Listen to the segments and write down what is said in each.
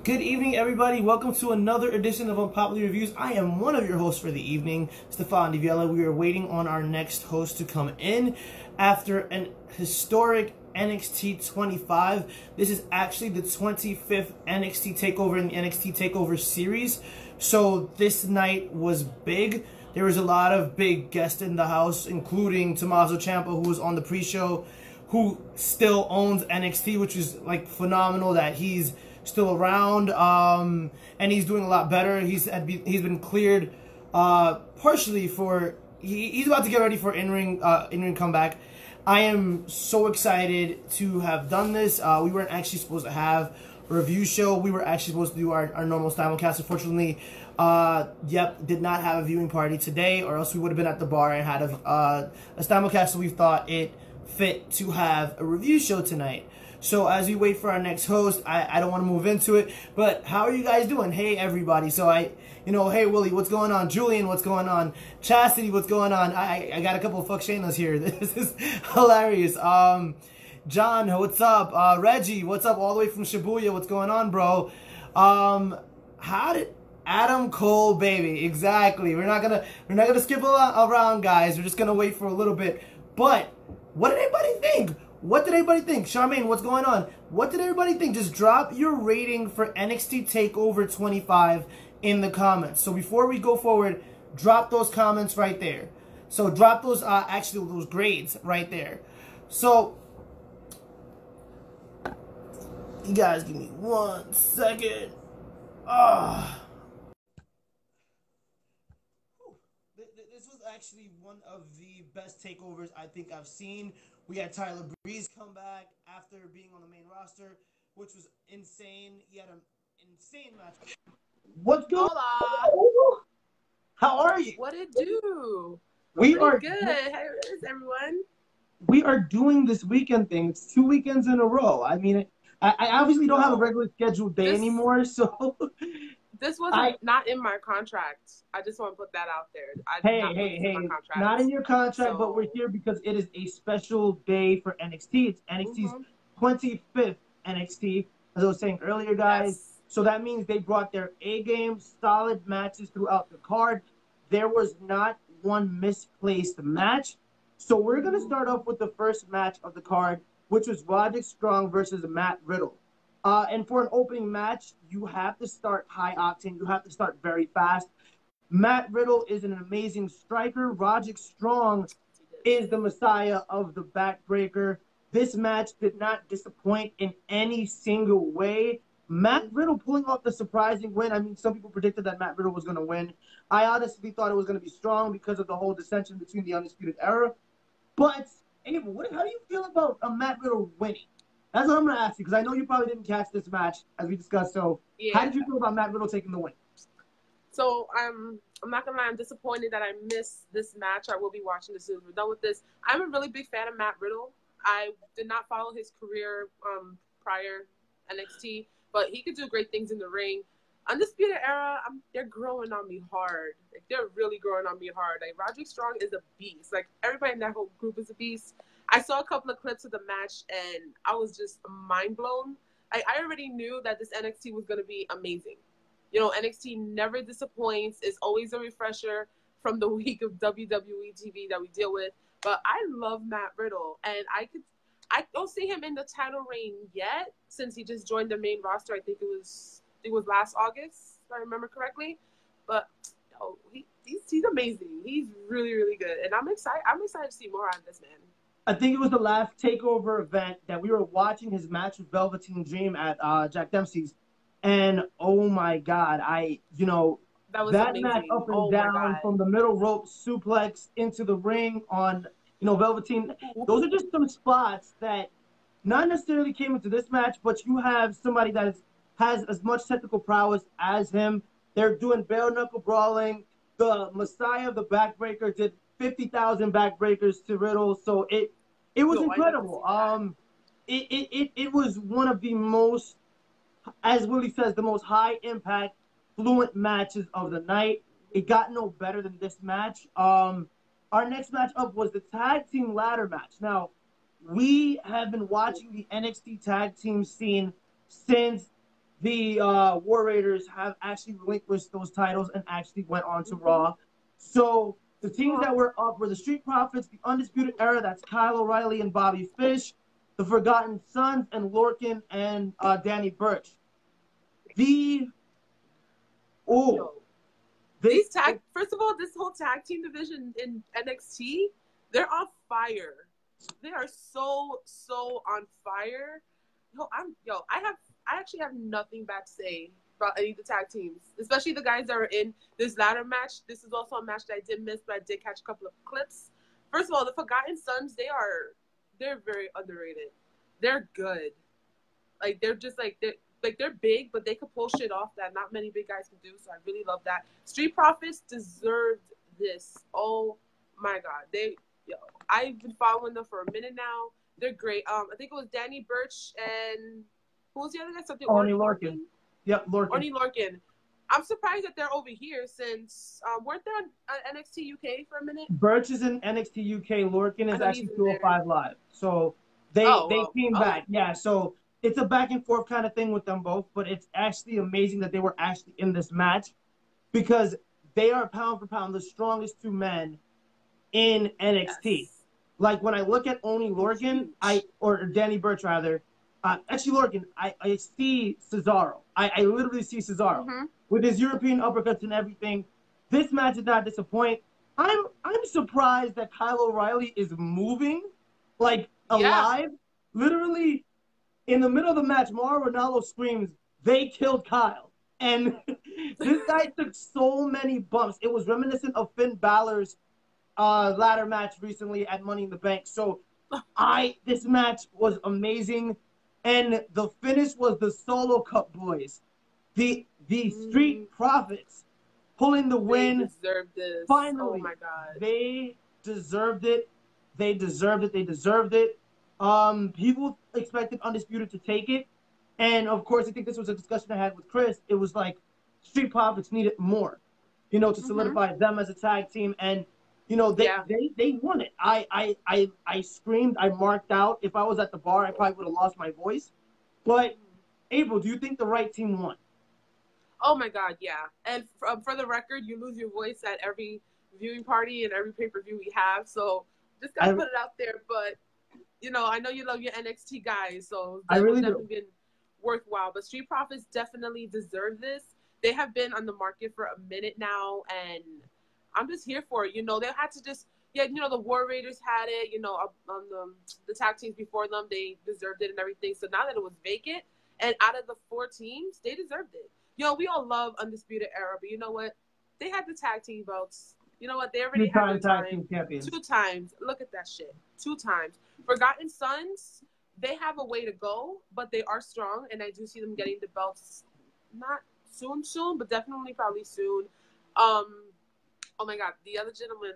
Good evening, everybody. Welcome to another edition of Unpopular Reviews. I am one of your hosts for the evening, Stefan DiViella. We are waiting on our next host to come in after an historic NXT 25. This is actually the 25th NXT Takeover in the NXT Takeover series. So this night was big. There was a lot of big guests in the house, including Tommaso Ciampa, who was on the pre-show, who still owns NXT, which is like phenomenal that he's still around, and he's doing a lot better. He's been cleared partially for he's about to get ready for in-ring comeback. I am so excited to have done this. We weren't actually supposed to have a review show. We were actually supposed to do our normal simulcast. Unfortunately, did not have a viewing party today, or else we would have been at the bar and had a simulcast. So we thought it fit to have a review show tonight. So as we wait for our next host, I don't want to move into it, but how are you guys doing? Hey, everybody. So hey, Willie, what's going on? Julian, what's going on? Chastity, what's going on? I got a couple of fuck Shaynas here. This is hilarious. John, what's up? Reggie, what's up? All the way from Shibuya, what's going on, bro? How did Adam Cole, baby? Exactly. We're not gonna skip around, guys. We're just gonna wait for a little bit. But what did anybody think? What did everybody think? Charmaine, what's going on? What did everybody think? Just drop your rating for NXT TakeOver 25 in the comments. So before we go forward, drop those comments right there. So drop those, actually those grades right there. So, you guys give me 1 second. This was actually one of the best takeovers I think I've seen. We had Tyler Breeze come back after being on the main roster, which was insane. He had an insane match. What's going on? How are you? What it do? We are good. How is everyone? We are doing this weekend thing. It's 2 weekends in a row. I mean, I obviously don't have a regular scheduled day anymore, so... This was not in my contract. I just want to put that out there. Hey, not in your contract, but we're here because it is a special day for NXT. It's NXT's 25th NXT, as I was saying earlier, guys. Yes. So that means they brought their A-game, solid matches throughout the card. There was not one misplaced match. So we're going to start off with the first match of the card, which was Roderick Strong versus Matt Riddle. And for an opening match, you have to start high octane. You have to start very fast. Matt Riddle is an amazing striker. Roderick Strong is the messiah of the backbreaker. This match did not disappoint in any single way. Matt Riddle pulling off the surprising win. I mean, some people predicted that Matt Riddle was going to win. I honestly thought it was going to be Strong because of the whole dissension between the Undisputed Era. But, Abel, how do you feel about Matt Riddle winning? That's what I'm going to ask you, because I know you probably didn't catch this match, as we discussed. So, How did you feel about Matt Riddle taking the win? So, I'm not going to lie. I'm disappointed that I missed this match. I will be watching as soon as we're done with this. I'm a really big fan of Matt Riddle. I did not follow his career prior NXT, but he could do great things in the ring. Undisputed Era, they're growing on me hard. Like, they're really growing on me hard. Like, Roderick Strong is a beast. Like, everybody in that whole group is a beast. I saw a couple of clips of the match, and I was just mind blown. I already knew that this NXT was going to be amazing. You know, NXT never disappoints. It's always a refresher from the week of WWE TV that we deal with. But I love Matt Riddle, and I don't see him in the title reign yet, since he just joined the main roster. I think it was last August, if I remember correctly. But he's amazing. He's really, really good, and I'm excited to see more out of this man. I think it was the last TakeOver event that we were watching his match with Velveteen Dream at Jack Dempsey's. And, oh, my God, that match up and down from the middle rope suplex into the ring on, Velveteen. Those are just some spots that not necessarily came into this match, but you have somebody that has as much technical prowess as him. They're doing bare knuckle brawling. The Messiah of the backbreaker did 50,000 backbreakers to Riddle, so it was incredible. It was one of the most, as Willie says, the most high impact, fluent matches of the night. It got no better than this match. Our next match up was the tag team ladder match. Now, we have been watching the NXT tag team scene since the War Raiders have actually relinquished those titles and actually went on to Raw. So the teams that were up were the Street Profits, the Undisputed Era, that's Kyle O'Reilly and Bobby Fish, the Forgotten Sons, and Lorcan and Danny Burch. First of all, this whole tag team division in NXT, they're on fire. They are so on fire. I actually have nothing bad to say about any of the tag teams, especially the guys that are in this ladder match. This is also a match that I did miss, but I did catch a couple of clips. First of all, the Forgotten Sons, they're very underrated. They're good. Like they're big, but they could pull shit off that not many big guys can do. So I really love that. Street Profits deserved this. Oh my God, I've been following them for a minute now. They're great. I think it was Danny Burch and who was the other guy? Something Oney Lorcan. Yep, Lorcan. Oney Lorcan. I'm surprised that they're over here since weren't they on NXT UK for a minute? Burch is in NXT UK. Lorcan is actually 205 Live. So they came back. Yeah, so it's a back and forth kind of thing with them both, but it's actually amazing that they were actually in this match because they are pound for pound the strongest two men in NXT. Yes. Like when I look at Oney Lorcan, or Danny Burch rather, actually Lorcan, I see Cesaro. I literally see Cesaro with his European uppercuts and everything. This match did not disappoint. I'm surprised that Kyle O'Reilly is moving, like alive. Literally, in the middle of the match, Mauro Ranallo screams, "They killed Kyle," and this guy took so many bumps. It was reminiscent of Finn Balor's ladder match recently at Money in the Bank. So this match was amazing, and the finish was the Solo Cup boys, the Street Profits pulling the win. They deserved this. Finally, oh my God, they deserved it. They deserved it. They deserved it. People expected Undisputed to take it, and of course, I think this was a discussion I had with Chris. It was like Street Profits needed more, to solidify them as a tag team. And they won it. I screamed. I marked out. If I was at the bar, I probably would have lost my voice. But April, do you think the right team won? Oh my God, yeah. And for the record, you lose your voice at every viewing party and every pay-per-view we have. So just gotta put it out there. But I know you love your NXT guys, so that would definitely been worthwhile. But Street Profits definitely deserve this. They have been on the market for a minute now, and I'm just here for it. They had to just, the War Raiders had it, on the tag teams before them, they deserved it and everything. So now that it was vacant, and out of the 4 teams, they deserved it. We all love Undisputed Era, but you know what? They had the tag team belts. You know what? They already had their time. 2 times. Look at that shit. 2 times. Forgotten Sons, they have a way to go, but they are strong, and I do see them getting the belts not soon, but definitely probably soon. Oh my God, the other gentleman,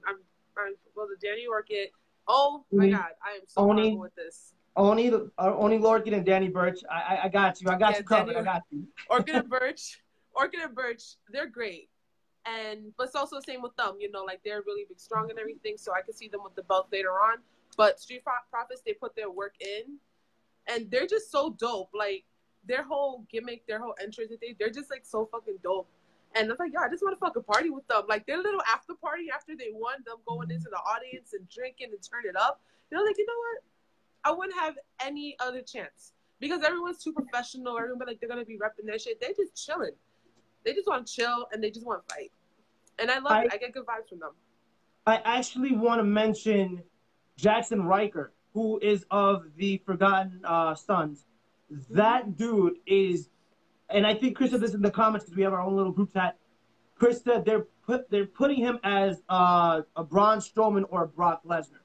the Danny Orchid. Oh my God, I am so horrible with this. Oney Lorcan and Danny Burch. I got you. I got you covered. I got you. Orchid and Burch, they're great. But it's also the same with them, like they're really big, strong and everything. So I could see them with the belt later on. But Street Profits, they put their work in, and they're just so dope. Like their whole gimmick, their whole entrance, they're just like so fucking dope. And I'm like, I just want to fucking party with them. Like their little after party after they won, them going into the audience and drinking and turn it up. Like, you know what? I wouldn't have any other chance because everyone's too professional. Everyone like they're gonna be repping their shit. They're just chilling. They just want to chill and they just want to fight. And I love it. I get good vibes from them. I actually want to mention Jackson Riker, who is of the Forgotten Sons. That dude is, and I think Chris said this in the comments because we have our own little group chat. Chris said they're putting him as a Braun Strowman or a Brock Lesnar.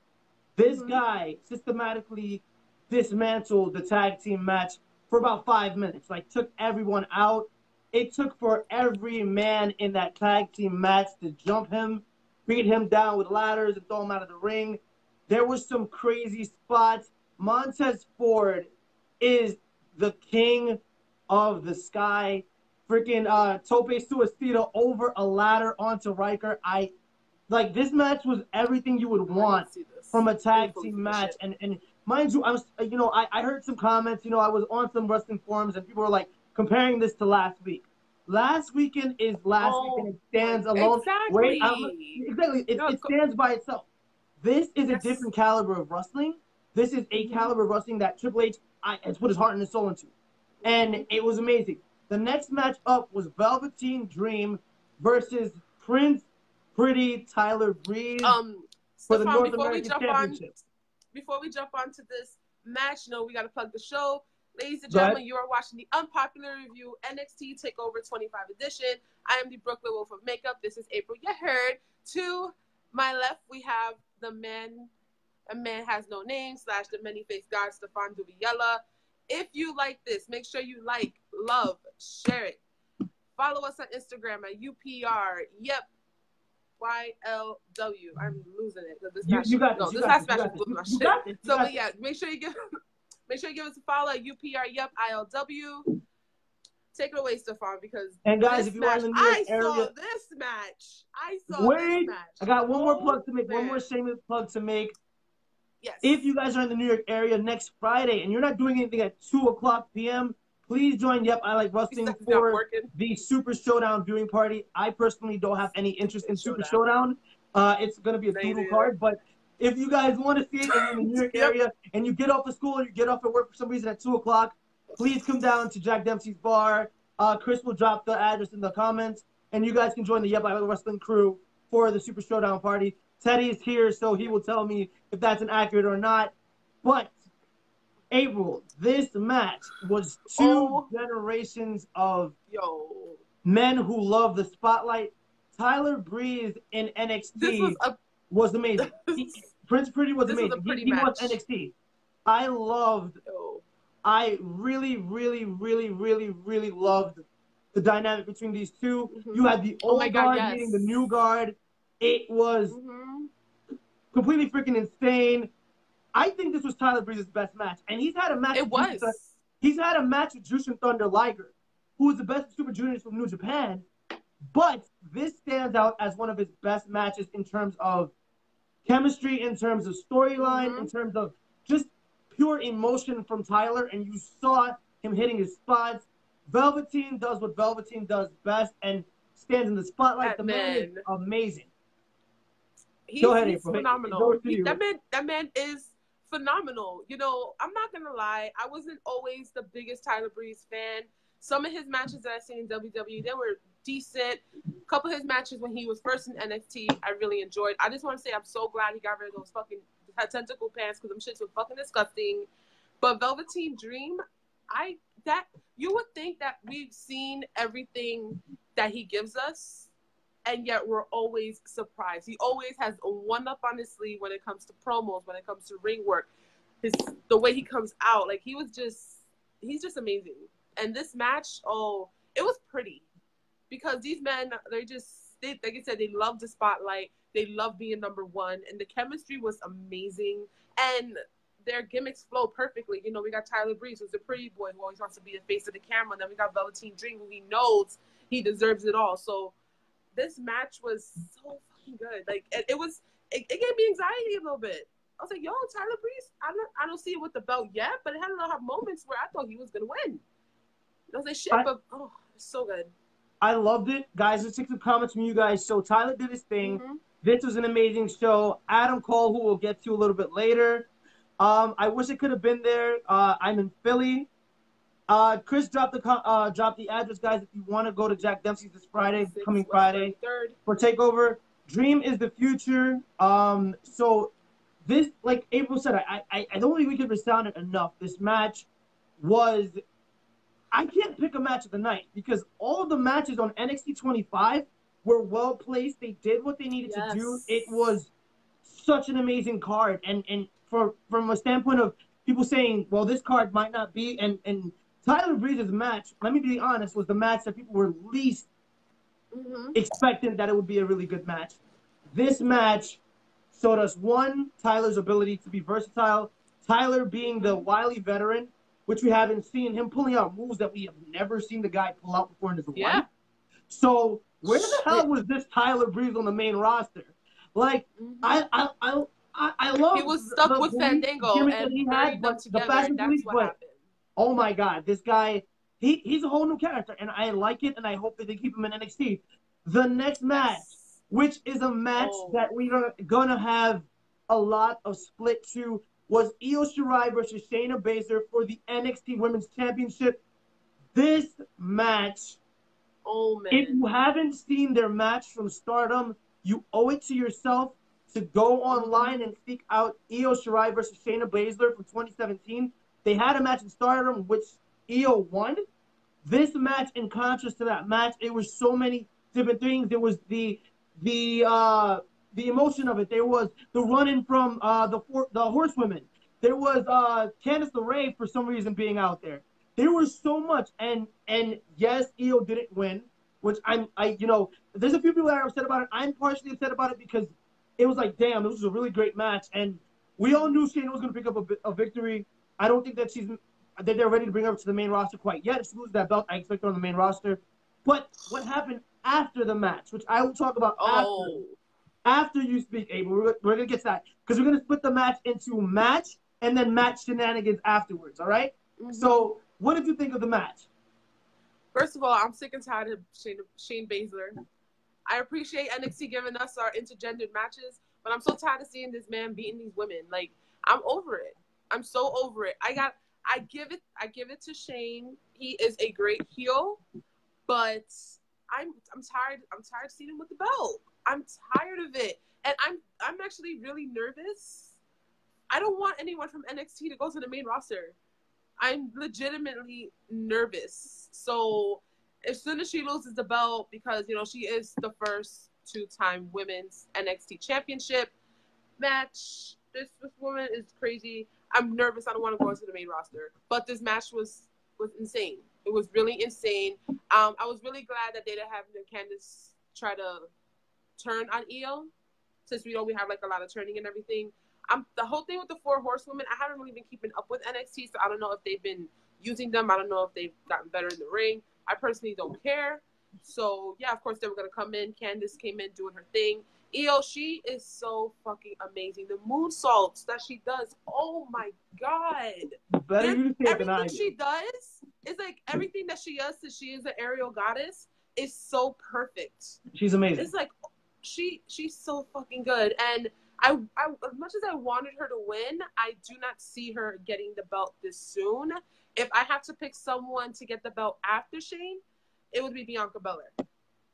This guy systematically dismantled the tag team match for about 5 minutes. Like took everyone out. It took for every man in that tag team match to jump him, beat him down with ladders, and throw him out of the ring. There was some crazy spots. Montez Ford is the king of the sky. Freaking Tope Suicida over a ladder onto Riker. This match was everything you would want from a tag team match. And mind you, I heard some comments. I was on some wrestling forums and people were like, comparing this to last week. Last weekend is last weekend. It stands alone. Exactly. Exactly. It stands by itself. This is a different caliber of wrestling. This is a caliber of wrestling that Triple H has put his heart and his soul into. And it was amazing. The next match up was Velveteen Dream versus Prince Pretty Tyler Breeze for the North American Championship. Before we jump onto this match, we got to plug the show. Ladies and gentlemen, you are watching the Unpopular Review NXT Takeover 25 Edition. I am the Brooklyn Wolf of Makeup. This is April. You heard. To my left, we have the man, a man has no name / the many-faced god, Stefan Duviella. If you like this, make sure you like, love, share it. Follow us on Instagram at UPR. Yep. YLW. I'm losing it. This last match was losing my shit. So yeah, make sure you give us a follow at UPR. Yep. ILW. Take it away, Stefan, because guys, if you are in the New York area, I saw this match. I got one more plug to make. One more shameless plug to make. Yes. If you guys are in the New York area next Friday and you're not doing anything at 2:00 p.m., please join Yep, I Like Wrestling for the Super Showdown viewing party. I personally don't have any interest in Super Showdown. It's going to be a doodle card, but if you guys want to see it and you're in the New York area and you get off of school or you get off at work for some reason at 2:00, please come down to Jack Dempsey's bar. Chris will drop the address in the comments, and you guys can join the Yep, I Like Wrestling crew for the Super Showdown party. Teddy is here, so he will tell me if that's inaccurate or not. But April, this match was two generations of men who love the spotlight. Tyler Breeze in NXT was amazing. Prince Pretty was amazing. He was NXT. I really, really, really, really, really loved the dynamic between these two. You had the old guard meeting the new guard. It was completely freaking insane. I think this was Tyler Breeze's best match, and he's had a match. He's had a match with Jushin Thunder Liger, who is the best Super Juniors from New Japan. But this stands out as one of his best matches in terms of chemistry, in terms of storyline, in terms of just pure emotion from Tyler, and you saw him hitting his spots. Velveteen does what Velveteen does best and stands in the spotlight. The man is amazing. He's phenomenal. That man is phenomenal. I'm not gonna lie. I wasn't always the biggest Tyler Breeze fan. Some of his matches that I've seen in WWE, they were decent. A couple of his matches when he was first in NXT, I really enjoyed. I just want to say I'm so glad he got rid of those fucking tentacle pants because them shits were fucking disgusting. But Velveteen Dream, you would think that we've seen everything that he gives us, and yet we're always surprised. He always has a one-up on his sleeve when it comes to promos, when it comes to ring work. The way he comes out, he's just amazing. And this match, it was pretty. Because these men, like I said, they love the spotlight. They love being number one. And the chemistry was amazing. And their gimmicks flow perfectly. We got Tyler Breeze, who's a pretty boy who always wants to be the face of the camera. And then we got Velveteen Dream, who he knows he deserves it all. So this match was so fucking good. It gave me anxiety a little bit. I was like, yo, Tyler Breeze, I don't see it with the belt yet, but it had a lot of moments where I thought he was going to win. I was like, shit, but it's so good. I loved it. Guys, let's take some comments from you guys. So Tyler did his thing. This was an amazing show. Adam Cole, who we'll get to a little bit later. I wish I could have been there. I'm in Philly. Chris dropped the address, guys, if you want to go to Jack Dempsey's this Friday, coming Friday, for TakeOver. Dream is the future. So this, like April said, I don't think we could resound it enough. This match was... I can't pick a match of the night because all of the matches on NXT 25 were well placed. They did what they needed to do. It was such an amazing card. And from a standpoint of people saying, well, this card might not be, and Tyler Breeze's match, let me be honest, was the match that people were least expecting that it would be a really good match. This match showed us, one, Tyler's ability to be versatile. Tyler being the wily veteran, which we haven't seen, him pulling out moves that we have never seen the guy pull out before in his life. So where the hell was this Tyler Breeze on the main roster? I love. He was stuck with Fandango and he had, but the fashion police. But oh my God, this guy he's a whole new character, and I like it, and I hope that they keep him in NXT. The next match, which is a match that we're gonna have a lot of split to, was Io Shirai versus Shayna Baszler for the NXT Women's Championship. This match, if you haven't seen their match from Stardom, you owe it to yourself to go online and seek out Io Shirai versus Shayna Baszler from 2017. They had a match in Stardom, which Io won. This match, in contrast to that match, it was so many different things. There was the emotion of it. There was the running from the horsewomen. There was Candice LeRae for some reason being out there. There was so much, and yes, Io didn't win, which there's a few people that are upset about it. I'm partially upset about it because it was like, damn, this was a really great match, and we all knew Shayna was going to pick up a victory. I don't think that they're ready to bring her to the main roster quite yet. If she loses that belt, I expect her on the main roster. But what happened after the match, which I will talk about after you speak, Abel, we're going to get to that, because we're going to split the match into match and then match shenanigans afterwards, all right? So what did you think of the match? First of all, I'm sick and tired of Shayna Baszler. I appreciate NXT giving us our intergendered matches, but I'm so tired of seeing this man beating these women. Like, I'm over it. I'm so over it. I give it to Shane. He is a great heel, but I'm tired of seeing him with the belt. I'm tired of it. And I'm actually really nervous. I don't want anyone from NXT to go to the main roster. I'm legitimately nervous. So as soon as she loses the belt, because she is the first 2-time women's NXT championship match, this woman is crazy. I'm nervous. I don't want to go into the main roster. But this match was insane. It was really insane. I was really glad that they didn't have Candice try to turn on Io, since we have like a lot of turning and everything. The whole thing with the 4 horsewomen, I haven't really been keeping up with NXT, so I don't know if they've been using them. I don't know if they've gotten better in the ring. I personally don't care. So, yeah, of course, they were going to come in. Candice came in doing her thing. Io, she is so fucking amazing. The moonsaults that she does, oh my God. Better you say it than I do. Everything she does is like everything that she does, since she is an aerial goddess, is so perfect. She's amazing. It's like, she's so fucking good. And I as much as I wanted her to win, I do not see her getting the belt this soon. If I have to pick someone to get the belt after Shane, it would be Bianca Belair.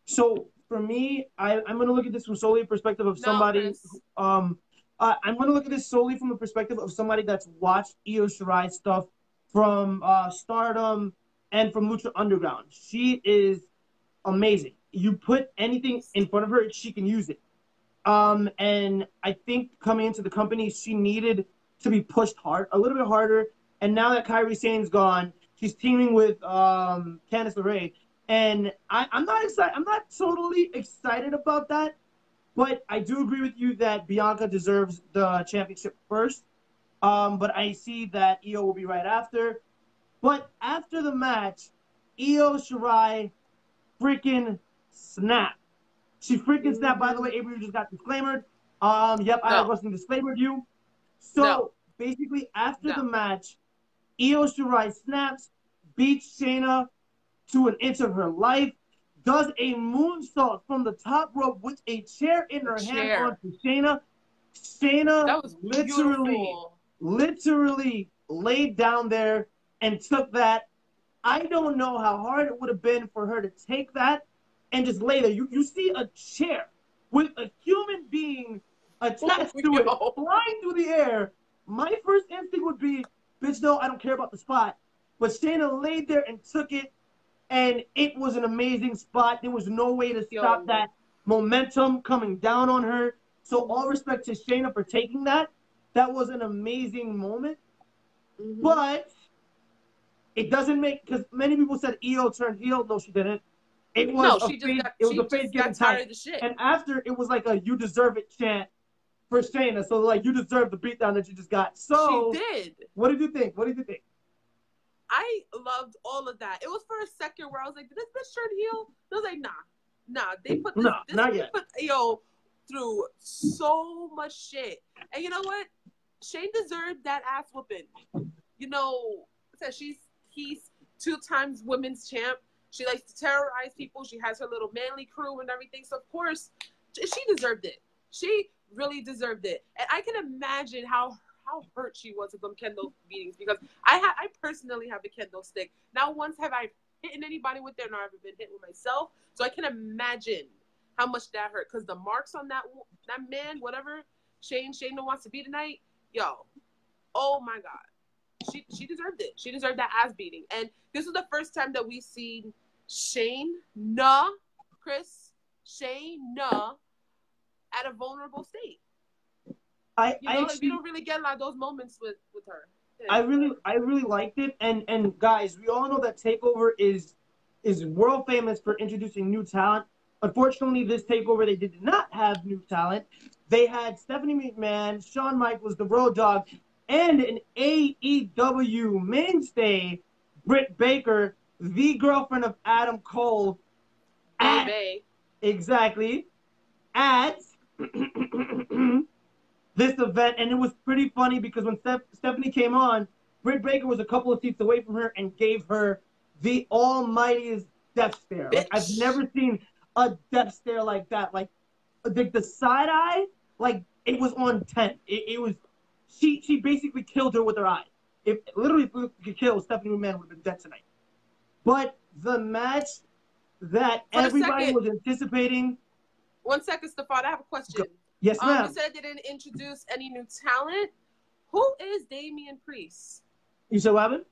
So for me, I'm going to look at this from solely a perspective of somebody. I'm going to look at this solely from the perspective of somebody that's watched Io Shirai stuff from Stardom and from Lucha Underground. She is amazing. You put anything in front of her, she can use it. And I think coming into the company, she needed to be pushed a little bit harder. And now that Kairi Sane's gone, she's teaming with Candice LeRae. And I'm not excited. I'm not totally excited about that. But I do agree with you that Bianca deserves the championship first. But I see that Io will be right after. But after the match, Io Shirai freaking snapped. She freaking snapped. By the way, Avery just got disclaimed. Yep, I wasn't disclaimed you. So basically, after the match, Io Shirai snaps, beats Shayna to an inch of her life, does a moonsault from the top rope with a chair in her hand onto Shayna. Shayna literally laid down there and took that. I don't know how hard it would have been for her to take that and just lay there. You see a chair with a human being attached to it, flying through the air. My first instinct would be, bitch, no, I don't care about the spot. But Shayna laid there and took it, and it was an amazing spot. There was no way to stop that momentum coming down on her. So all respect to Shayna for taking that. That was an amazing moment. But it doesn't make, because many people said Io turned heel. No, she didn't. It was a face getting tired. And after, it was like a "you deserve it" chant for Shayna. So like, you deserve the beatdown that you just got. So she did. What did you think? I loved all of that. It was for a second where I was like, did this bitch turn heel? I was like, nah. They put Io through so much shit. And you know what? Shane deserved that ass whooping. He's 2 times women's champ. She likes to terrorize people. She has her little manly crew and everything. So, of course, she deserved it. She really deserved it. And I can imagine how hurt she was with them kendo beatings, because I personally have a kendo stick. Not once have I hit anybody with it, nor have I been hit with myself. So I can imagine how much that hurt, because the marks on that man, whatever Shayna wants to be tonight, yo, oh my God. She deserved it. She deserved that ass beating. And this was the first time that we seen Shayna at a vulnerable state. You don't really get a lot of those moments with her. I really liked it, and guys, we all know that Takeover is world famous for introducing new talent. Unfortunately, this Takeover they did not have new talent. They had Stephanie McMahon, Shawn Michaels, the Road Dogg, and an AEW mainstay, Britt Baker, the girlfriend of Adam Cole, exactly at this event. And it was pretty funny because when Stephanie came on, Britt Baker was a couple of seats away from her and gave her the almightiest death stare. Like, I've never seen a death stare like that. Like the side eye, like it was on 10. It was she basically killed her with her eye. If we could kill Stephanie McMahon, would have been dead tonight. But the match that everybody was anticipating. 1 second, Stefan. I have a question. Yes, ma'am. You said they didn't introduce any new talent. Who is Damian Priest? You said what happened?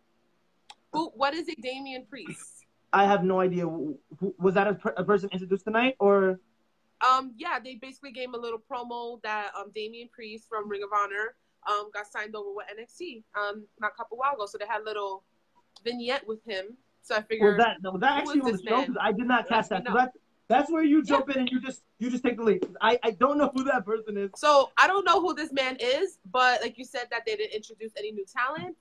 What is a Damian Priest? I have no idea. Was that a person introduced tonight, or? Yeah, they basically gave him a little promo that Damian Priest from Ring of Honor got signed over with NXT not a couple while ago. So they had a little vignette with him. So I figured, was that actually on the show? Because I did not catch that. So that's where you jump in and you just take the lead. I don't know who that person is. So I don't know who this man is, but like you said, that they didn't introduce any new talent,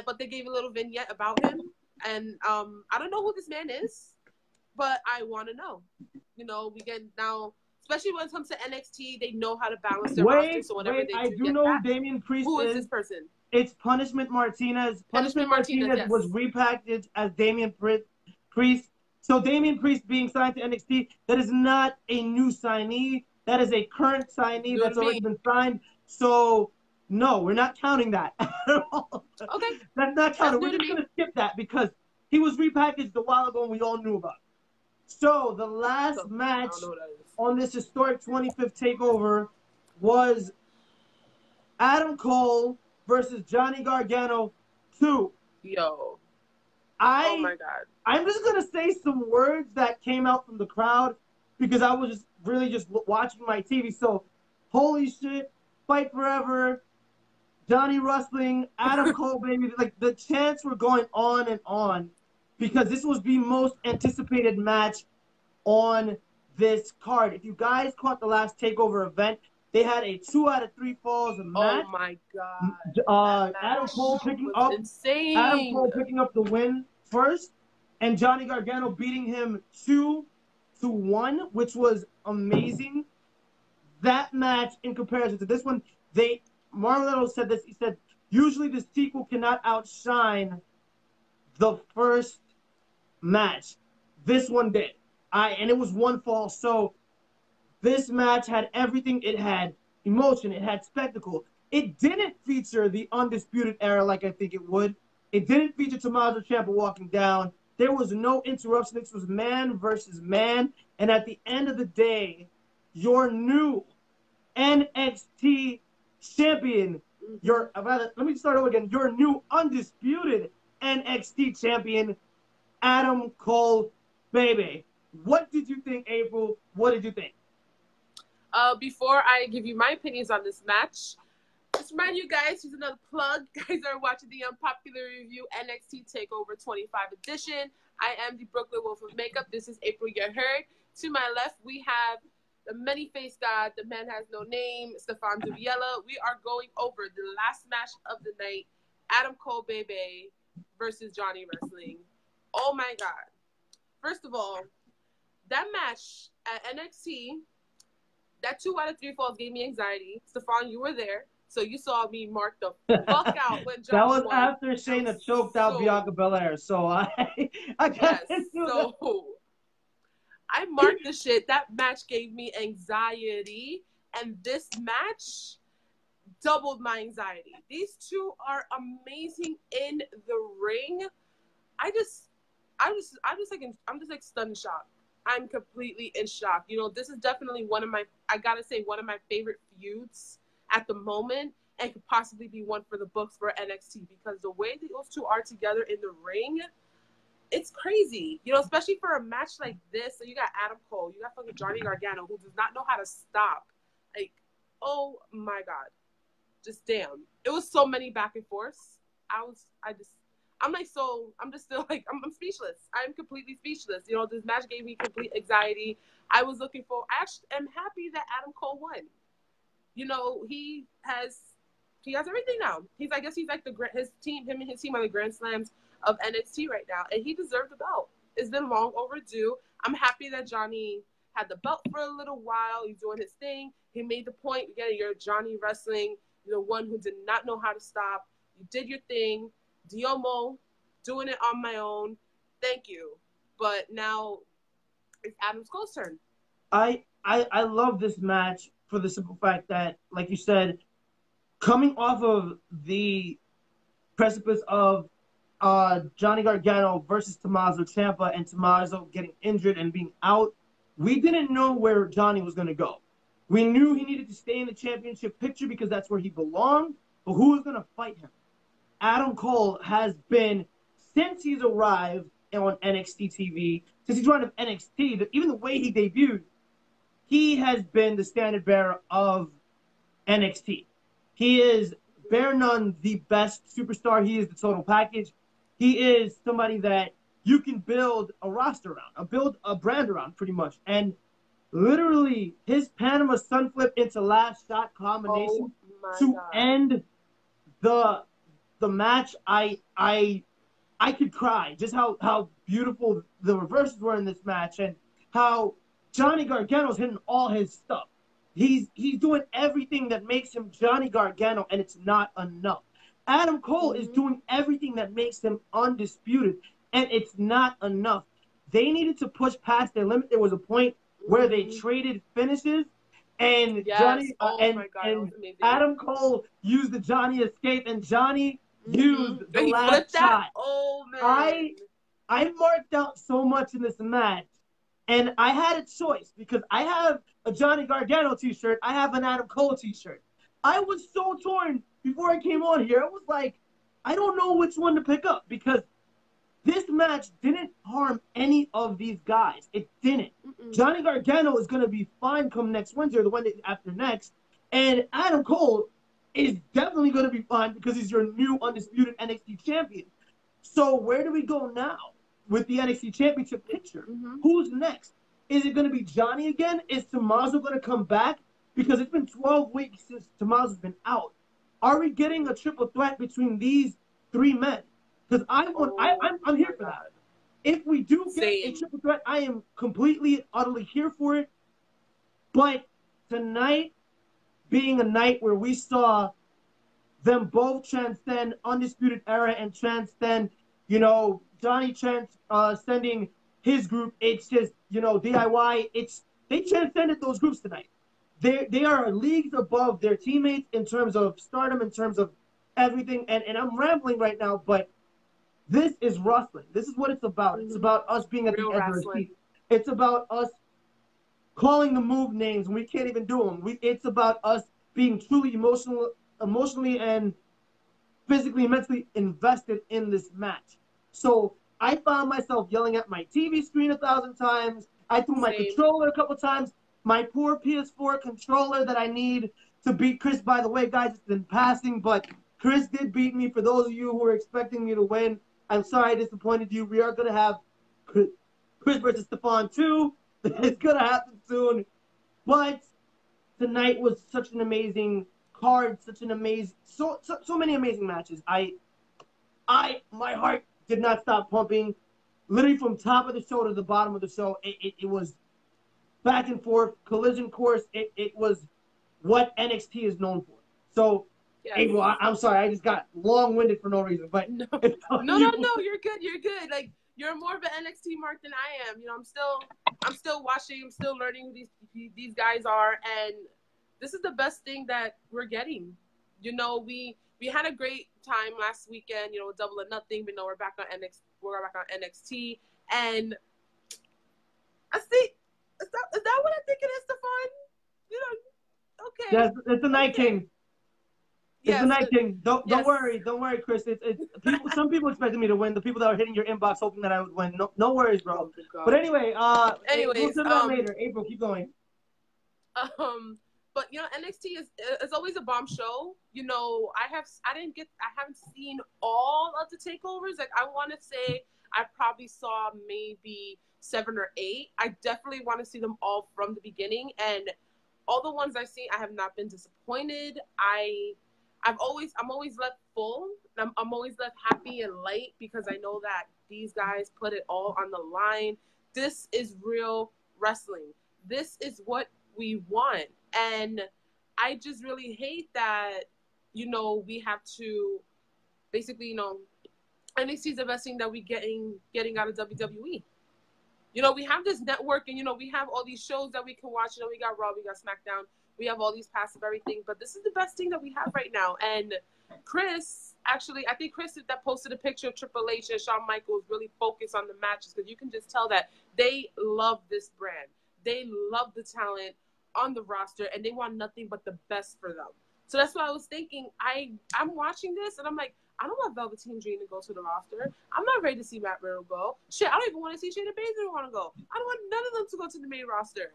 but they gave a little vignette about him. And I don't know who this man is, but I want to know. You know, we get now, especially when it comes to NXT, they know how to balance their roster. So whenever I do know who Damian Priest is. Who is this person? It's Punishment Martinez. Punishment Martinez yes. was repackaged as Damian Priest. So Damian Priest being signed to NXT, that is not a new signee. That is a current signee that's already been signed. So no, we're not counting that at all. Okay. That's not counted. We're just going to skip that because he was repackaged a while ago and we all knew about it. So the last match on this historic 25th TakeOver was Adam Cole versus Johnny Gargano 2. Yo. Oh my God. I'm just going to say some words that came out from the crowd because I was just really watching my TV. So, holy shit, fight forever, Johnny Wrestling, Adam Cole, baby. Like, the chants were going on and on because this was the most anticipated match on this card. If you guys caught the last TakeOver event, they had a 2 out of 3 falls match. Oh my God! Adam Cole picking up the win first, and Johnny Gargano beating him 2-1, which was amazing. That match, in comparison to this one, Marletto said this. He said, "Usually the sequel cannot outshine the first match. This one did. And it was 1 fall. So." This match had everything. It had emotion. It had spectacle. It didn't feature the Undisputed Era like I think it would. It didn't feature Tommaso Ciampa walking down. There was no interruption. This was man versus man. And at the end of the day, your new NXT champion, let me start over again. Your new undisputed NXT champion, Adam Cole, baby. What did you think, April? What did you think? Before I give you my opinions on this match, just remind you guys, here's another plug. Guys are watching the Unpopular Review NXT Takeover 25 Edition. I am the Brooklyn Wolf of Makeup. This is April You Heard. To my left, we have the many-faced god, the man has no name, Stefan Duviella. We are going over the last match of the night, Adam Cole Bebe versus Johnny Wrestling. Oh my God. First of all, that match at NXT, that 2 out of 3 falls gave me anxiety. Stefan, you were there. So you saw me mark the fuck out when Johnny That was won. after Shayna choked out Bianca Belair, so I got into that. So I marked the shit. That match gave me anxiety, and this match doubled my anxiety. These two are amazing in the ring. I'm just like stunned in shock. I'm completely in shock. You know, this is definitely one of my favorite feuds at the moment, and could possibly be one for the books for NXT, because the way that those two are together in the ring, it's crazy. You know, especially for a match like this. So you got Adam Cole, you got fucking Johnny Gargano, who does not know how to stop. Like, oh my God. Just damn. It was so many back and forths. I'm just still like, I'm speechless. I'm completely speechless. You know, this match gave me complete anxiety. I actually am happy that Adam Cole won. You know, he has everything now. I guess he's like him and his team are the Grand Slams of NXT right now, and he deserved the belt. It's been long overdue. I'm happy that Johnny had the belt for a little while. He's doing his thing. He made the point, again, you're Johnny Wrestling. You're the one who did not know how to stop. You did your thing. Diomo, doing it on my own. Thank you. But now it's Adam Cole's turn. I love this match for the simple fact that, like you said, coming off of the precipice of Johnny Gargano versus Tommaso Ciampa, and Tommaso getting injured and being out, we didn't know where Johnny was going to go. We knew he needed to stay in the championship picture because that's where he belonged, but who was going to fight him? Adam Cole has been, since he's arrived on NXT TV, since he's joined NXT, even the way he debuted, he has been the standard bearer of NXT. He is, bare none, the best superstar. He is the total package. He is somebody that you can build a roster around, build a brand around, pretty much. And literally, his Panama Sun Flip into last shot combination to end the match, I could cry. Just how beautiful the reverses were in this match, and how Johnny Gargano's hitting all his stuff. He's doing everything that makes him Johnny Gargano, and it's not enough. Adam Cole is doing everything that makes him undisputed, and it's not enough. They needed to push past their limit. There was a point where they traded finishes, and Johnny and Adam Cole used the Johnny escape, and Johnny used the last shot. Oh man! I marked out so much in this match, and I had a choice because I have a Johnny Gargano t-shirt, I have an Adam Cole t-shirt. I was so torn before I came on here. I was like, I don't know which one to pick up, because this match didn't harm any of these guys. It didn't. Johnny Gargano is going to be fine come next Wednesday or the Wednesday after next. And Adam Cole is definitely going to be fine because he's your new undisputed NXT champion. So where do we go now with the NXT championship picture? Who's next? Is it going to be Johnny again? Is Tommaso going to come back? Because it's been 12 weeks since Tommaso's been out. Are we getting a triple threat between these three men? Because I'm here for that. If we do get a triple threat, I am completely, utterly here for it. But tonight being a night where we saw them both transcend Undisputed Era and transcend, Johnny transcending his group. It's just, DIY. They transcended those groups tonight. They are leagues above their teammates in terms of stardom, in terms of everything. And I'm rambling right now, but this is wrestling. This is what it's about. It's about us being at the edge of our seat. It's about us calling the move names when we can't even do them. It's about us being truly emotionally and physically, mentally invested in this match. So I found myself yelling at my TV screen 1,000 times. I threw my controller a couple times. My poor PS4 controller that I need to beat Chris. By the way, guys, it's been passing, but Chris did beat me. For those of you who are expecting me to win, I'm sorry I disappointed you. We are going to have Chris versus Stefan 2. It's going to happen soon. But tonight was such an amazing card, such an amazing, so many amazing matches. My heart did not stop pumping. Literally from top of the show to the bottom of the show, it was back and forth, collision course. It was what NXT is known for. So Yes. April, I'm sorry, I just got long-winded for no reason, but no, you're good. You're good. Like, you're more of an NXT mark than I am. You know, I'm still watching. I'm still learning who these guys are, and this is the best thing that we're getting. You know, we had a great time last weekend. You know, Double or Nothing. But no, we're back on NXT. We're back on NXT, and I see. Is that what I think it is, Stefan? You know, okay. Yes, it's the Night King. It's the Night King. Don't worry, Chris. It's people. Some people expected me to win. The people that were hitting your inbox hoping that I would win. No worries, bro. But anyway, we'll sit down later. April, keep going. But you know, NXT is always a bomb show. You know, I haven't seen all of the takeovers. Like, I want to say I probably saw maybe 7 or 8. I definitely want to see them all from the beginning, and all the ones I've seen, I have not been disappointed. I'm always left full. I'm always left happy and light because I know that these guys put it all on the line. This is real wrestling. This is what we want. And I just really hate that, you know, we have to basically, you know, NXT is the best thing that we getting out of WWE. You know, we have this network, and, you know, we have all these shows that we can watch. You know, we got Raw, we got SmackDown, we have all these passive everything, but this is the best thing that we have right now. And Chris, actually, I think Chris that posted a picture of Triple H and Shawn Michaels really focused on the matches, because you can just tell that they love this brand. They love the talent on the roster, and they want nothing but the best for them. So that's what I was thinking. I'm watching this, and I'm like, I don't want Velveteen Dream to go to the roster. I'm not ready to see Matt Riddle go. Shit, I don't even want to see Shayna Baszler want to go. I don't want none of them to go to the main roster.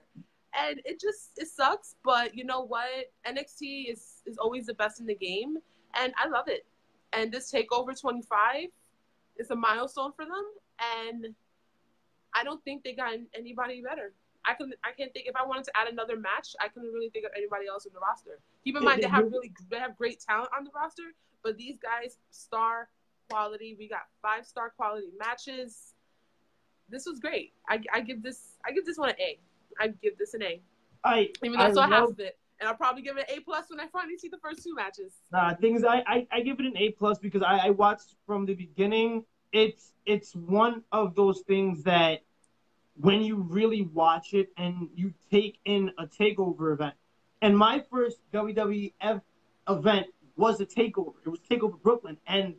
And it sucks, but you know what? NXT is always the best in the game, and I love it. And this TakeOver 25 is a milestone for them, and I don't think they got anybody better. I can't think, if I wanted to add another match, I couldn't really think of anybody else in the roster. Keep in mind, they have great talent on the roster, but these guys, star quality. We got 5-star quality matches. This was great. I give this one an A. I give this an A. Even though I saw half of it, and I'll probably give it an A+ when I finally see the first 2 matches. Things I give it an A+ because I watched from the beginning. It's one of those things that when you really watch it and you take in a takeover event. And my first WWF event was a takeover. It was Takeover Brooklyn, and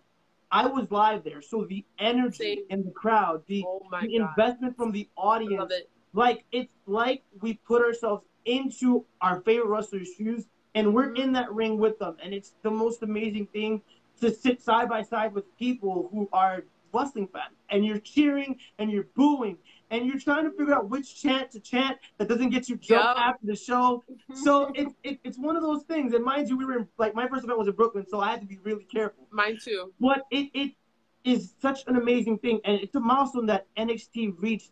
I was live there. So the energy in the crowd, the investment from the audience, like, it's like we put ourselves into our favorite wrestler's shoes, and we're in that ring with them. And it's the most amazing thing to sit side by side with people who are wrestling fans, and you're cheering and you're booing and you're trying to figure out which chant to chant that doesn't get you jumped after the show. So it's one of those things. And mind you, we were in, like, my first event was in Brooklyn, so I had to be really careful. Mine too. But it is such an amazing thing, and it's a milestone that NXT reached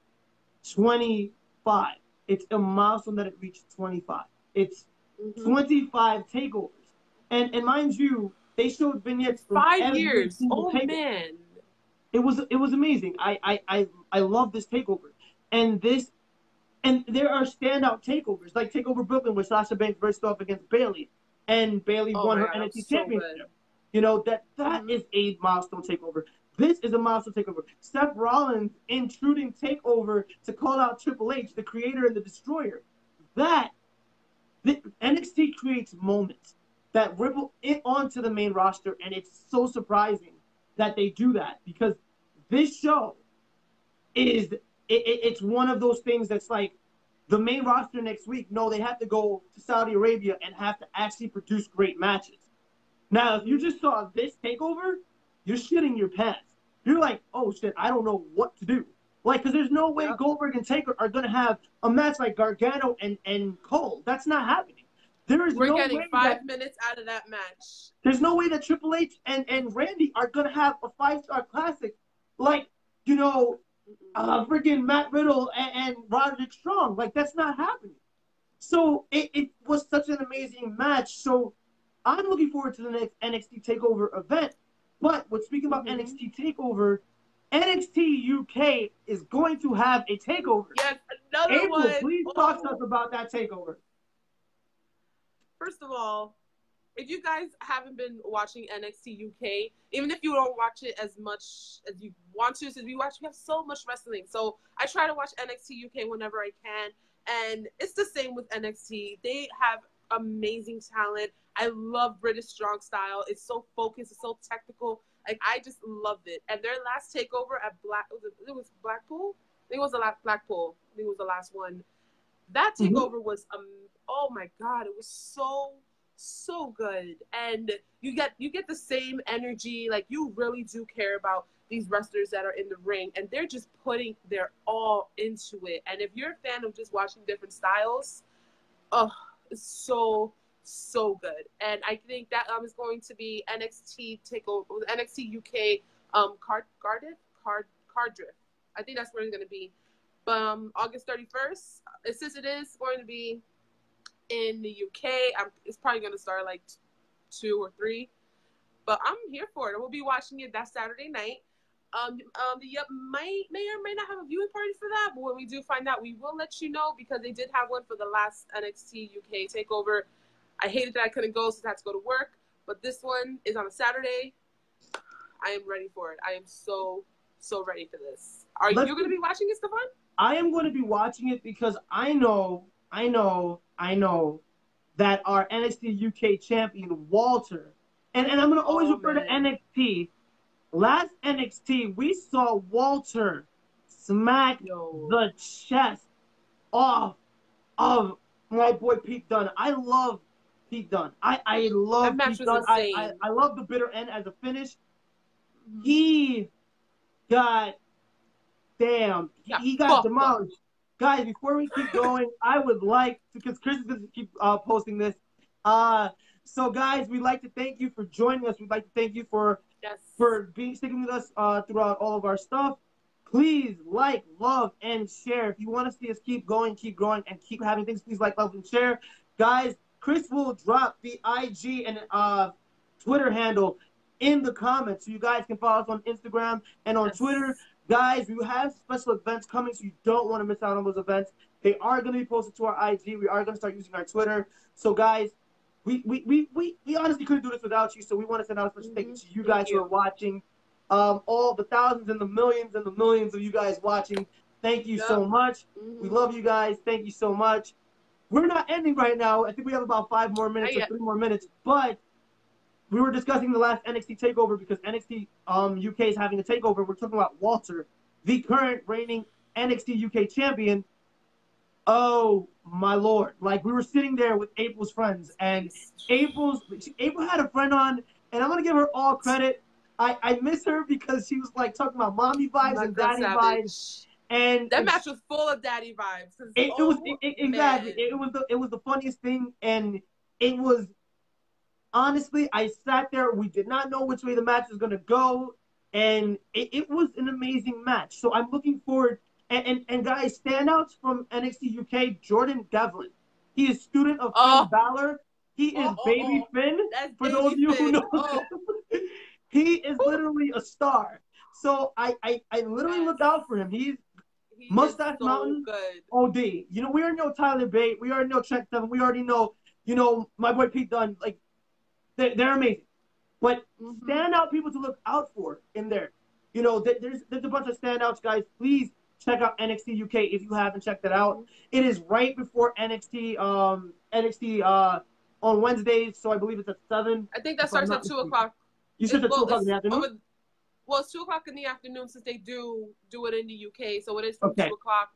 25. It's a milestone that it reached 25. It's 25 takeovers, and mind you, they showed vignettes from 5 years. Oh takeover. Man. It was amazing. I love this takeover, and there are standout takeovers like Takeover Brooklyn, where Sasha Banks faced off against Bayley, and Bayley won her NXT championship. Good. You know, that is a milestone takeover. This is a milestone takeover. Seth Rollins intruding takeover to call out Triple H, the creator and the destroyer. The NXT creates moments that ripple it onto the main roster, and it's so surprising that they do that, because this show it's one of those things that's like the main roster next week. No, they have to go to Saudi Arabia and have to actually produce great matches. Now, if you just saw this takeover, you're shitting your pants. You're like, oh shit, I don't know what to do. Like, because there's no way Goldberg and Taker are going to have a match like Gargano and Cole. That's not happening. We're getting 5 minutes out of that match. There's no way that Triple H and Randy are going to have a 5-star classic like, you know, freaking Matt Riddle and Roderick Strong. Like, that's not happening. So it was such an amazing match. So I'm looking forward to the next NXT TakeOver event. But speaking about NXT TakeOver, NXT UK is going to have a takeover. Yes, another one. Please talk to us about that takeover. First of all, if you guys haven't been watching NXT UK, even if you don't watch it as much as you want to, since we have so much wrestling. So I try to watch NXT UK whenever I can. And it's the same with NXT. They have amazing talent. I love British strong style. It's so focused. It's so technical. Like, I just loved it. And their last takeover at it was Blackpool? I think it was the last Blackpool. I think it was the last one. That takeover was, oh my God, it was so good. And you get the same energy. Like, you really do care about these wrestlers that are in the ring, and they're just putting their all into it. And if you're a fan of just watching different styles, oh, it's so good. And I think that is going to be NXT takeover, NXT UK Cardiff. I think that's where it's going to be. August 31st. Since it is going to be in the UK, it's probably going to start like 2 or 3. But I'm here for it. We'll be watching it that Saturday night. May or may not have a viewing party for that, but when we do find out, we will let you know, because they did have one for the last NXT UK takeover. I hated that I couldn't go since I had to go to work, but this one is on a Saturday. I am ready for it. I am so ready for this. Are you going to be watching it, Stefan? I am going to be watching it because I know that our NXT UK champion, Walter, and I'm going to always refer to NXT. Last NXT, we saw Walter smack the chest off of my boy Pete Dunne. I love Pete Dunne. I love Pete Dunne. I love the bitter end as a finish. He got demolished. Guys, before we keep going, I would like to, because Chris is going to keep posting this. So guys, we'd like to thank you for joining us. We'd like to thank you for sticking with us throughout all of our stuff. Please like, love, and share. If you want to see us keep going, keep growing, and keep having things, please like, love, and share. Guys, Chris will drop the IG and Twitter handle in the comments, so you guys can follow us on Instagram and on Twitter. Guys, we have special events coming, so you don't want to miss out on those events. They are going to be posted to our IG. We are going to start using our Twitter. So, guys, we honestly couldn't do this without you, so we want to send out a special thank you to you guys who are watching. All the thousands and the millions of you guys watching. Thank you so much. We love you guys. Thank you so much. We're not ending right now. I think we have about 5 more minutes or 3 more minutes, but we were discussing the last NXT takeover because NXT UK is having a takeover. We're talking about Walter, the current reigning NXT UK champion. Oh my Lord! Like, we were sitting there with April's friends, and April had a friend on, and I'm gonna give her all credit. I miss her because she was like talking about mommy vibes and daddy vibes, and that match was full of daddy vibes. Exactly. It was the funniest thing, and it was. Honestly, I sat there. We did not know which way the match was going to go, and it was an amazing match. So I'm looking forward. And guys, standouts from NXT UK, Jordan Devlin. He is student of Finn Balor. He is Baby Finn. For those of you who know, he is literally a star. So I literally look out for him. He's Mustache Mountain, good. OD. You know, we already know Tyler Bate. We already know Trent Seven. We already know, my boy Pete Dunne. Like, they're amazing. But standout people to look out for in there. There's a bunch of standouts, guys. Please check out NXT UK if you haven't checked it out. It is right before NXT on Wednesdays, so I believe it's at 7. I think that starts at 2 o'clock. You said at 2 o'clock in the afternoon? Well, it's 2 o'clock in the afternoon since they do it in the UK, so it is from 2 o'clock.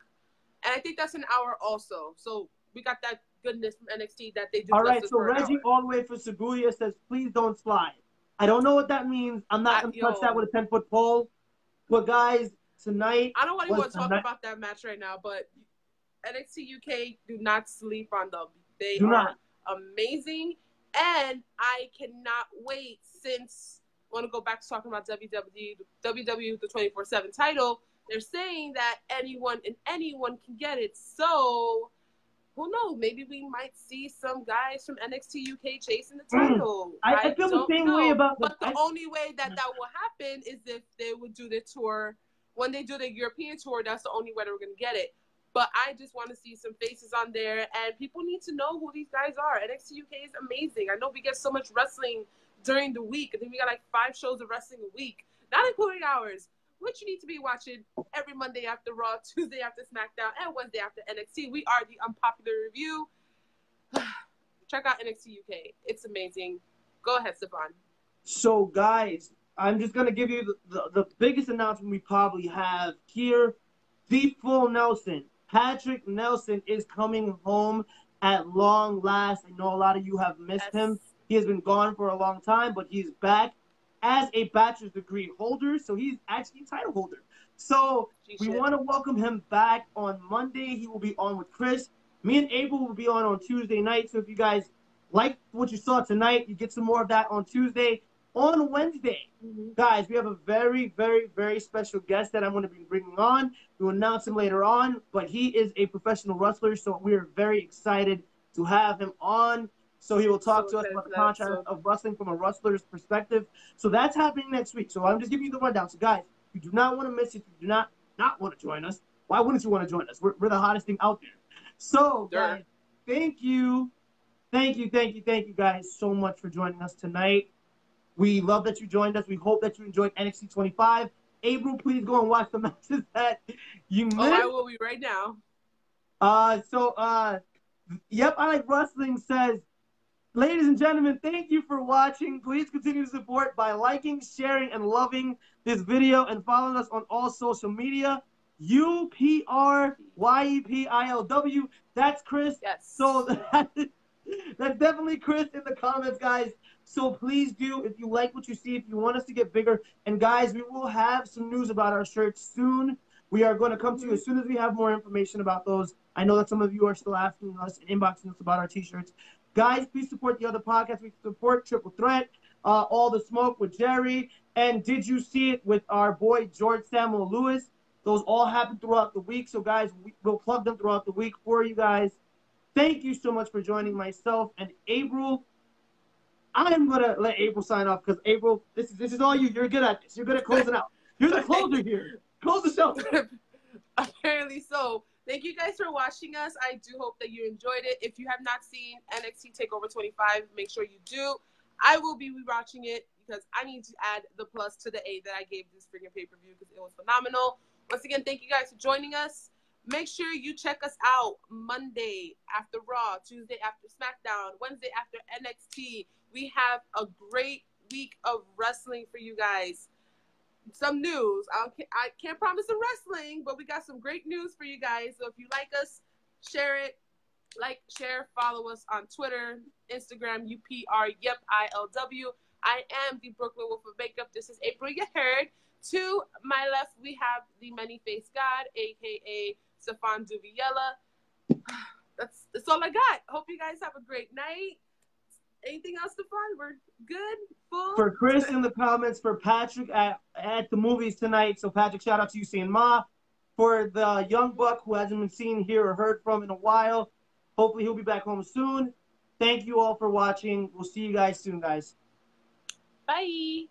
And I think that's an hour also. So we got that goodness from NXT that they do. All right, so Reggie all the way for Shibuya says, please don't slide. I don't know what that means. I'm not going to touch that with a 10-foot pole. But guys, tonight... I don't want to talk about that match right now, but NXT UK, do not sleep on them. They are amazing. And I cannot wait, since I want to go back to talking about WWE, the 24/7 title. They're saying that anyone can get it. So... who knows? Maybe we might see some guys from NXT UK chasing the title. I feel the same way about that. But the only way that will happen is if they would do the tour. When they do the European tour, that's the only way we're going to get it. But I just want to see some faces on there, and people need to know who these guys are. NXT UK is amazing. I know we get so much wrestling during the week. I think we got like 5 shows of wrestling a week, not including ours, which you need to be watching every Monday after Raw, Tuesday after SmackDown, and Wednesday after NXT. We are the Unpopular Review. Check out NXT UK. It's amazing. Go ahead, Stefan. So, guys, I'm just going to give you the biggest announcement we probably have here. The full Nelson. Patrick Nelson is coming home at long last. I know a lot of you have missed him. He has been gone for a long time, but he's back as a bachelor's degree holder. So he's actually a title holder. So we want to welcome him back on Monday. He will be on with Chris. Me and April will be on Tuesday night. So if you guys like what you saw tonight, you get some more of that on Tuesday. On Wednesday, guys, we have a very, very, very special guest that I'm going to be bringing on. We'll announce him later on, but he is a professional wrestler, so we are very excited to have him on. So he will talk to us about the contract of wrestling from a wrestler's perspective. So that's happening next week. So I'm just giving you the rundown. So, guys, if you do not want to miss it, if you do not want to join us, why wouldn't you want to join us? We're the hottest thing out there. So, guys, thank you. Thank you, guys, so much for joining us tonight. We love that you joined us. We hope that you enjoyed NXT 25. April, please go and watch the matches that you missed. Oh, I will be right now. Yep, I Like Wrestling says, ladies and gentlemen, thank you for watching. Please continue to support by liking, sharing, and loving this video and following us on all social media. UPRYEPILW. That's Chris. Yes. So that's definitely Chris in the comments, guys. So please do, if you like what you see, if you want us to get bigger. And guys, we will have some news about our shirts soon. We are going to come to you as soon as we have more information about those. I know that some of you are still asking us and inboxing us about our t-shirts. Guys, please support the other podcasts. We support Triple Threat, All the Smoke with Jerry, and Did You See It with our boy George Samuel Lewis. Those all happen throughout the week. So guys, we'll plug them throughout the week for you guys. Thank you so much for joining myself and April. I'm going to let April sign off because, April, this is all you. You're good at this. You're good at closing out. You're the closer here. Close the show. Apparently so. Thank you guys for watching us. I do hope that you enjoyed it. If you have not seen NXT Takeover 25, make sure you do. I will be rewatching it because I need to add the plus to the A that I gave this freaking pay-per-view because it was phenomenal. Once again, thank you guys for joining us. Make sure you check us out Monday after Raw, Tuesday after SmackDown, Wednesday after NXT. We have a great week of wrestling for you guys. Some news. I can't promise some wrestling, but we got some great news for you guys. So if you like us, share it. Like, share, follow us on Twitter, Instagram, UPRYEPILW. I am the Brooklyn Wolf of Makeup. This is April, you heard. To my left, we have the many-faced God, a.k.a. Stefan Duviella. That's all I got. Hope you guys have a great night. Anything else, Stefan? We're good? Full? For Chris in the comments, for Patrick at the movies tonight. So, Patrick, shout out to you, seeing Ma. For the young buck who hasn't been seen, here, or heard from in a while, hopefully he'll be back home soon. Thank you all for watching. We'll see you guys soon, guys. Bye.